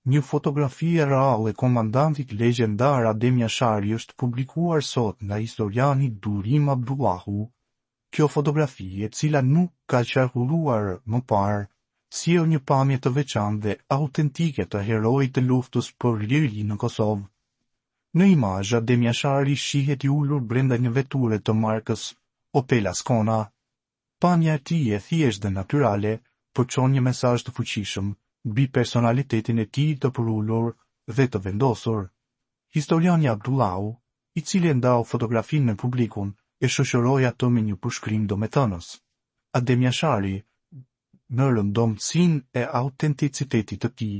Një fotografi e rrallë e komandantit legjendar Adem Jashari është publikuar sot nga historiani Durim Abdullahu. Kjo fotografi, e cila nuk ka qarkulluar më parë, sjell një pamje të veçantë dhe autentike të heroit të luftës për liri në Kosovë. Në imazh, Adem Jashari shihet i ulur brenda një veture të markës Opel Ascona. Pamja e tij e thjeshtë dhe natyrale përçon një mesazh të fuqishëm mbi personalitetin e tij të përullur dhe të vendosur. Historiani Abdullahu, i cili e ndau fotografinë me publikun, e shoqëroi ato me një përshkrim domethënës. Adem Jashari në rëndomësinë e autenticitetit të tij.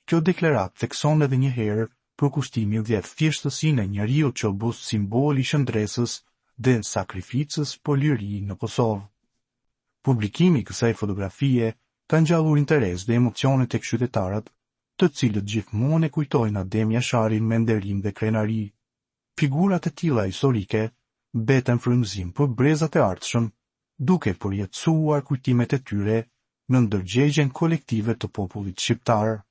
Kjo deklaratë thekson edhe një herë përkushtimin dhe thjeshtësinë e njeriut që bus simbol i shëndresës dhe sakrificës për liri në Kosovë. Publikimi i kësaj fotografie ka ngjallur interes dhe emocione tek qytetarët, të cilët gjithmonë e kujtojnë Adem Jasharin me nderim dhe krenari. Figurat e tilla historike mbeten frymëzim për brezat e ardhshëm, duke përjetësuar kujtimet e tyre në ndërgjegjen kolektive të popullit shqiptar.